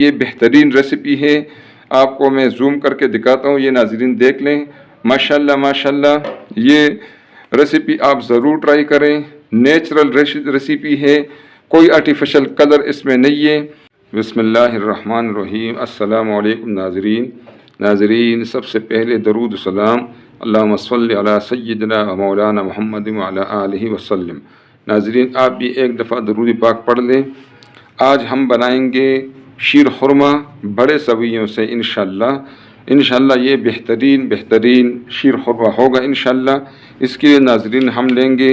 یہ بہترین ریسیپی ہے، آپ کو میں زوم کر کے دکھاتا ہوں، یہ ناظرین دیکھ لیں، ماشاءاللہ ماشاءاللہ یہ ریسیپی آپ ضرور ٹرائی کریں، نیچرل ریسیپی ہے، کوئی آرٹیفیشل کلر اس میں نہیں ہے۔ بسم اللہ الرحمن الرحیم۔ السلام علیکم ناظرین، سب سے پہلے درود سلام، اللہم صلی علی سیدنا و مولانا محمد وعلی آلہ وسلم۔ ناظرین آپ بھی ایک دفعہ درود پاک پڑھ لیں۔ آج ہم بنائیں گے شیر خورما بڑے سویوں سے انشاءاللہ یہ بہترین شیر خورما ہوگا انشاءاللہ۔ اس کے لیے ناظرین ہم لیں گے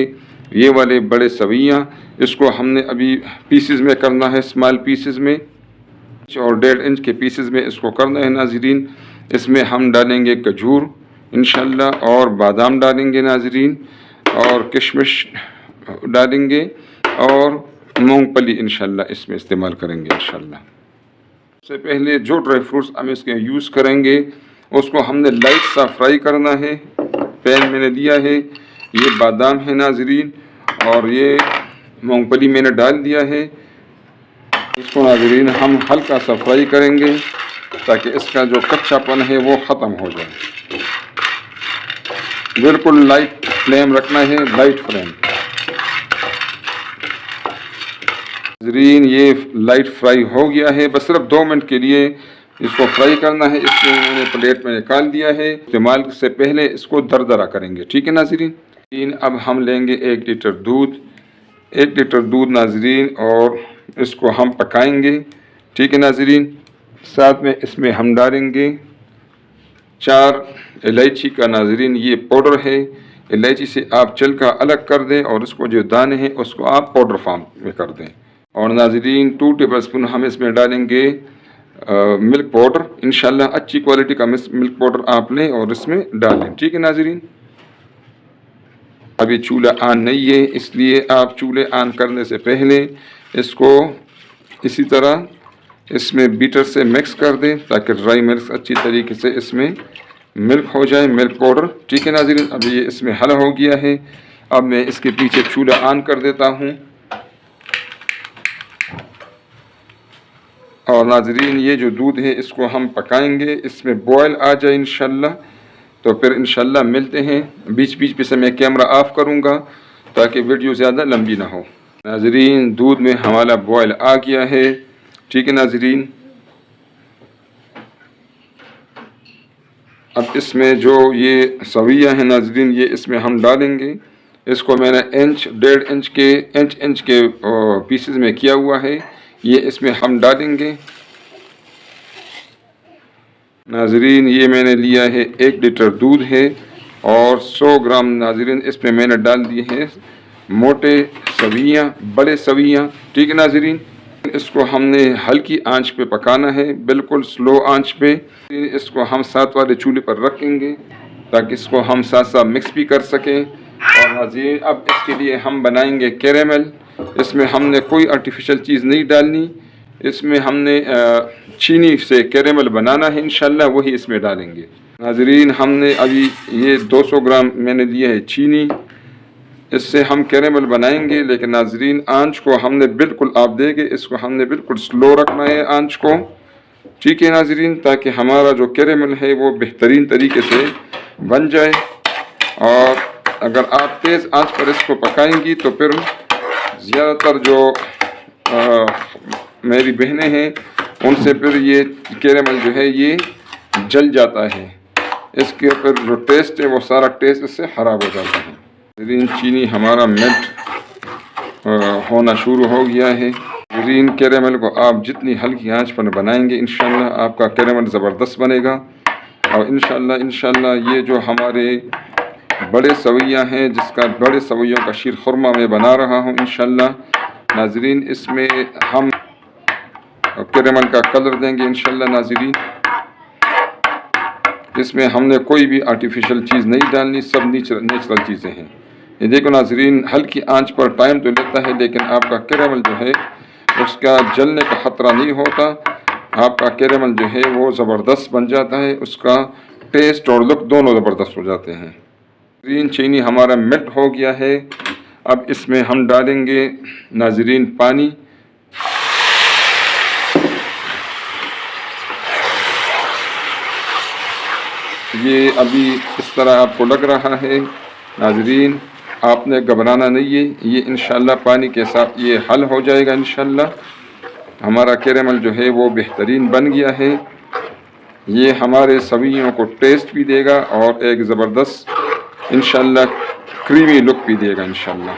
یہ والے بڑے سویاں، اس کو ہم نے ابھی پیسز میں کرنا ہے، اسمال پیسز میں اور 1.5 انچ کے پیسز میں اس کو کرنا ہے ناظرین۔ اس میں ہم ڈالیں گے کھجور انشاءاللہ اور بادام ڈالیں گے ناظرین، اور کشمش ڈالیں گے اور مونگ پھلی انشاءاللہ اس میں استعمال کریں گے انشاءاللہ۔ سب سے پہلے جو ڈرائی فروٹس ہم اس کے یوز کریں گے اس کو ہم نے لائٹ سا فرائی کرنا ہے۔ پین میں نے لیا ہے، یہ بادام ہے ناظرین اور یہ مونگ پھلی میں نے ڈال دیا ہے۔ اس کو ناظرین ہم ہلکا سا فرائی کریں گے تاکہ اس کا جو کچا پن ہے وہ ختم ہو جائے۔ بالکل لائٹ فلیم رکھنا ہے، لائٹ فلیم۔ ناظرین یہ لائٹ فرائی ہو گیا ہے، بس صرف 2 منٹ کے لیے اس کو فرائی کرنا ہے۔ اس کو میں نے پلیٹ میں نکال دیا ہے۔ استعمال سے پہلے اس کو دردرا کریں گے، ٹھیک ہے ناظرین۔ اب ہم لیں گے 1 لیٹر دودھ ناظرین، اور اس کو ہم پکائیں گے، ٹھیک ہے ناظرین۔ ساتھ میں اس میں ہم ڈالیں گے 4 الائچی کا ناظرین، یہ پاؤڈر ہے۔ الائچی سے آپ چھلکا الگ کر دیں اور اس کو جو دانے ہیں اس کو آپ پاؤڈر فارم میں کر دیں۔ اور ناظرین 2 ٹیبل اسپون ہم اس میں ڈالیں گے ملک پاؤڈر انشاءاللہ۔ اچھی کوالٹی کا ملک پاؤڈر آپ لیں اور اس میں ڈالیں، ٹھیک ہے ناظرین۔ ابھی چولہا آن نہیں ہے، اس لیے آپ چولہے آن کرنے سے پہلے اس کو اسی طرح اس میں بیٹر سے مکس کر دیں تاکہ ڈرائی مکس اچھی طریقے سے اس میں ملک ہو جائے، ملک پاؤڈر، ٹھیک ہے ناظرین۔ اب یہ اس میں حل ہو گیا ہے۔ اب میں اس کے پیچھے چولہا آن کر دیتا ہوں، اور ناظرین یہ جو دودھ ہے اس کو ہم پکائیں گے، اس میں بوائل آ جائے انشاءاللہ، تو پھر انشاءاللہ ملتے ہیں۔ بیچ پہ سے میں کیمرہ آف کروں گا تاکہ ویڈیو زیادہ لمبی نہ ہو۔ ناظرین دودھ میں ہمارا بوائل آ گیا ہے، ٹھیک ہے ناظرین۔ اب اس میں جو یہ سویاں ہیں ناظرین یہ اس میں ہم ڈالیں گے۔ اس کو میں نے 1.5 انچ کے پیسز میں کیا ہوا ہے، یہ اس میں ہم ڈالیں گے ناظرین۔ یہ میں نے لیا ہے 1 لیٹر دودھ ہے اور 100 گرام ناظرین اس میں میں نے ڈال دیے ہیں موٹے سویاں، بڑے سویاں، ٹھیک ہے ناظرین۔ اس کو ہم نے ہلکی آنچ پہ پکانا ہے، بالکل سلو آنچ پہ۔ اس کو ہم 7 والے چولہے پر رکھیں گے تاکہ اس کو ہم ساتھ مکس بھی کر سکیں۔ اور ناظرین اب اس کے لیے ہم بنائیں گے کیرامل۔ اس میں ہم نے کوئی آرٹیفیشل چیز نہیں ڈالنی، اس میں ہم نے چینی سے کیرامل بنانا ہے انشاءاللہ، وہی اس میں ڈالیں گے ناظرین۔ ہم نے ابھی یہ 200 گرام میں نے لیا ہے چینی، اس سے ہم کیرامل بنائیں گے، لیکن ناظرین آنچ کو ہم نے بالکل آپ دیں گے، اس کو ہم نے بالکل سلو رکھنا ہے آنچ کو، ٹھیک ہے ناظرین، تاکہ ہمارا جو کیرامل ہے وہ بہترین طریقے سے بن جائے۔ اور اگر آپ تیز آنچ پر اس کو پکائیں گی تو پھر زیادہ تر جو میری بہنیں ہیں ان سے پھر یہ کیرامل جو ہے یہ جل جاتا ہے، اس کے پھر جو ٹیسٹ ہے وہ سارا ٹیسٹ اس سے خراب ہو جاتا ہے۔ چینی ہمارا میلٹ ہونا شروع ہو گیا ہے۔ گرین کیرامل کو آپ جتنی ہلکی آنچ پر بنائیں گے انشاءاللہ آپ کا کیرامل زبردست بنے گا۔ اور انشاءاللہ یہ جو ہمارے بڑے سویاں ہیں، جس کا بڑے سویوں کا شیر خورما میں بنا رہا ہوں انشاءاللہ ناظرین، اس میں ہم کیرامل کا کلر دیں گے انشاءاللہ ناظرین۔ اس میں ہم نے کوئی بھی آرٹیفیشل چیز نہیں ڈالنی، سب نیچرل چیزیں ہیں۔ یہ دیکھو ناظرین ہلکی آنچ پر ٹائم تو لیتا ہے لیکن آپ کا کیرامل جو ہے اس کا جلنے کا خطرہ نہیں ہوتا، آپ کا کیرامل جو ہے وہ زبردست بن جاتا ہے، اس کا ٹیسٹ اور لک دونوں زبردست ہو جاتے ہیں۔ ناظرین چینی ہمارا میلٹ ہو گیا ہے، اب اس میں ہم ڈالیں گے ناظرین پانی، یہ ابھی اس طرح آپ کو لگ رہا ہے ناظرین، آپ نے گھبرانا نہیں ہے، یہ انشاءاللہ پانی کے ساتھ یہ حل ہو جائے گا انشاءاللہ۔ ہمارا کیرمل جو ہے وہ بہترین بن گیا ہے، یہ ہمارے سویوں کو ٹیسٹ بھی دے گا اور ایک زبردست انشاءاللہ کریمی لک بھی دے گا انشاءاللہ۔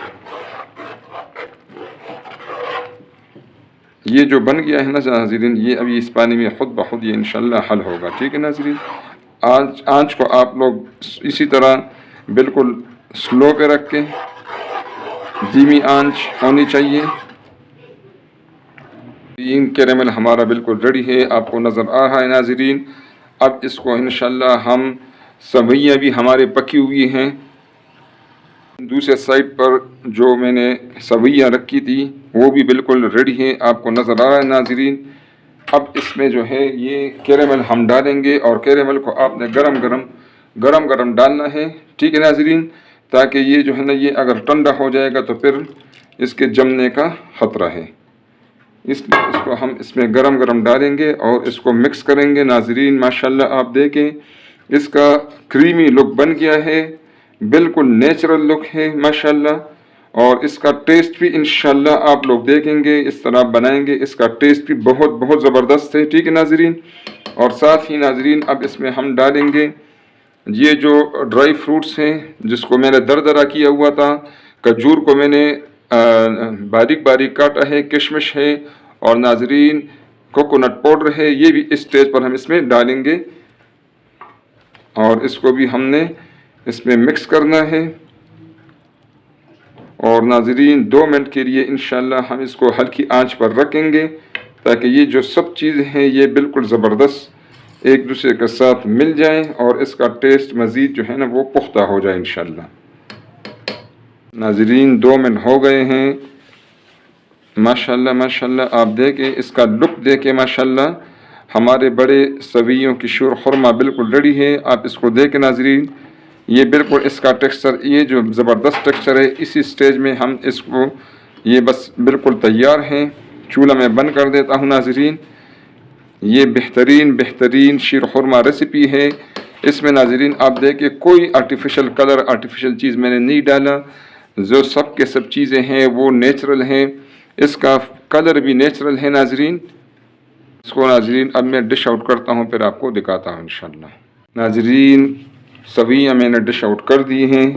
یہ جو بن گیا ہے نا ناظرین، یہ ابھی اس پانی میں خود بخود یہ انشاءاللہ حل ہوگا، ٹھیک ہے ناظرین۔ آنچ کو آپ لوگ اسی طرح بالکل سلو پہ رکھ کے، دھیمی آنچ ہونی چاہیے۔ کیرمل ہمارا بالکل ریڈی ہے، آپ کو نظر آ رہا ہے ناظرین۔ اب اس کو انشاءاللہ ہم سویاں بھی ہمارے پکی ہوئی ہیں، دوسرے سائڈ پر جو میں نے سویاں رکھی تھی وہ بھی بالکل ریڈی ہے، آپ کو نظر آ رہا ہے ناظرین۔ اب اس میں جو ہے یہ کیرمل ہم ڈالیں گے، اور کیرمل کو آپ نے گرم گرم ڈالنا ہے، ٹھیک ہے ناظرین، تاکہ یہ جو ہے نا یہ اگر ٹھنڈا ہو جائے گا تو پھر اس کے جمنے کا خطرہ ہے، اس لیے اس کو ہم اس میں گرم ڈالیں گے اور اس کو مکس کریں گے ناظرین۔ ماشاءاللہ آپ دیکھیں اس کا کریمی لک بن گیا ہے، بالکل نیچرل لک ہے ماشاءاللہ، اور اس کا ٹیسٹ بھی انشاءاللہ آپ لوگ دیکھیں گے، اس طرح بنائیں گے اس کا ٹیسٹ بھی بہت زبردست ہے، ٹھیک ہے ناظرین۔ اور ساتھ ہی ناظرین اب اس میں ہم ڈالیں گے یہ جو ڈرائی فروٹس ہیں جس کو میں نے دردرا کیا ہوا تھا، کھجور کو میں نے باریک کاٹا ہے، کشمش ہے، اور ناظرین کوکونٹ پاؤڈر ہے، یہ بھی اس اسٹیج پر ہم اس میں ڈالیں گے، اور اس کو بھی ہم نے اس میں مکس کرنا ہے۔ اور ناظرین 2 منٹ کے لیے انشاءاللہ ہم اس کو ہلکی آنچ پر رکھیں گے تاکہ یہ جو سب چیزیں ہیں یہ بالکل زبردست ایک دوسرے کے ساتھ مل جائیں اور اس کا ٹیسٹ مزید جو ہے نا وہ پختہ ہو جائے انشاءاللہ۔ ناظرین 2 منٹ ہو گئے ہیں، ماشاءاللہ آپ دیکھیں اس کا لک دیکھیں، ماشاءاللہ ہمارے بڑے سویوں کی شور خورما بالکل ریڈی ہے، آپ اس کو دیکھیں ناظرین، یہ بالکل اس کا ٹیکسچر یہ جو زبردست ٹیکسچر ہے، اسی سٹیج میں ہم اس کو یہ بس بالکل تیار ہیں۔ چولہا میں بند کر دیتا ہوں ناظرین۔ یہ بہترین شیر خورما ریسیپی ہے، اس میں ناظرین آپ دیکھیں کوئی آرٹیفیشل کلر آرٹیفیشل چیز میں نے نہیں ڈالا، جو سب کے سب چیزیں ہیں وہ نیچرل ہیں، اس کا کلر بھی نیچرل ہے ناظرین۔ اس کو ناظرین اب میں ڈش آؤٹ کرتا ہوں، پھر آپ کو دکھاتا ہوں انشاءاللہ۔ ناظرین سویاں میں نے ڈش آؤٹ کر دی ہیں،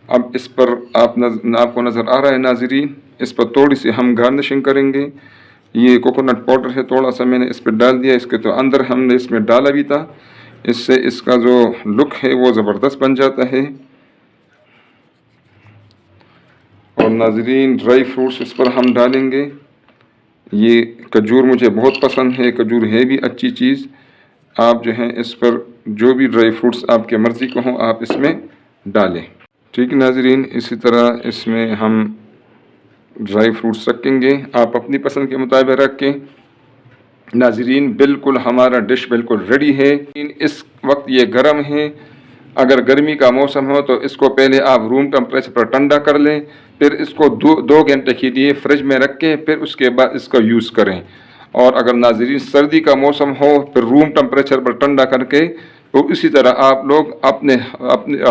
اب اس پر آپ کو نظر آ رہا ہے ناظرین، اس پر تھوڑی سی ہم گارنشنگ کریں گے۔ یہ کوکونٹ پاؤڈر ہے، تھوڑا سا میں نے اس پہ ڈال دیا، اس کے تو اندر ہم نے اس میں ڈالا بھی تھا، اس سے اس کا جو لک ہے وہ زبردست بن جاتا ہے۔ اور ناظرین ڈرائی فروٹس اس پر ہم ڈالیں گے، یہ کھجور مجھے بہت پسند ہے، کھجور ہے بھی اچھی چیز، آپ جو ہیں اس پر جو بھی ڈرائی فروٹس آپ کے مرضی کو ہوں آپ اس میں ڈالیں، ٹھیک ہے ناظرین۔ اسی طرح اس میں ہم ڈرائی فروٹس رکھیں گے، آپ اپنی پسند کے مطابق رکھیں۔ ناظرین بالکل ہمارا ڈش بالکل ریڈی ہے، اس وقت یہ گرم ہے، اگر گرمی کا موسم ہو تو اس کو پہلے آپ روم ٹمپریچر پر ٹھنڈا کر لیں، پھر اس کو 2 گھنٹے کے لیے فریج میں رکھیں، پھر اس کے بعد اس کا یوز کریں۔ اور اگر ناظرین سردی کا موسم ہو پھر روم ٹمپریچر پر ٹھنڈا کر کے تو اسی طرح آپ لوگ اپنے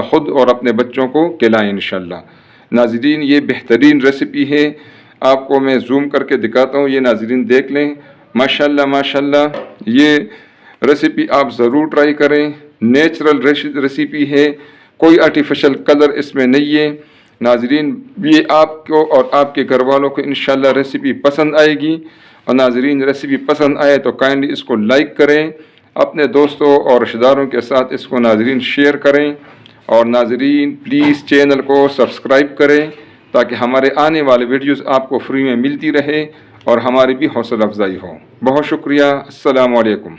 خود اور اپنے بچوں کو کھلائیں انشاءاللہ۔ ناظرین یہ بہترین ریسیپی ہے، آپ کو میں زوم کر کے دکھاتا ہوں، یہ ناظرین دیکھ لیں، ماشاءاللہ یہ ریسیپی آپ ضرور ٹرائی کریں، نیچرل ریسیپی ہے، کوئی آرٹیفیشل کلر اس میں نہیں ہے۔ ناظرین یہ آپ کو اور آپ کے گھر والوں کو انشاءاللہ ریسیپی پسند آئے گی، اور ناظرین ریسیپی پسند آئے تو کائنڈلی اس کو لائک کریں، اپنے دوستوں اور رشتہ داروں کے ساتھ اس کو ناظرین شیئر کریں، اور ناظرین پلیز چینل کو سبسکرائب کریں تاکہ ہمارے آنے والے ویڈیوز آپ کو فری میں ملتی رہے اور ہماری بھی حوصلہ افزائی ہو۔ بہت شکریہ، السلام علیکم۔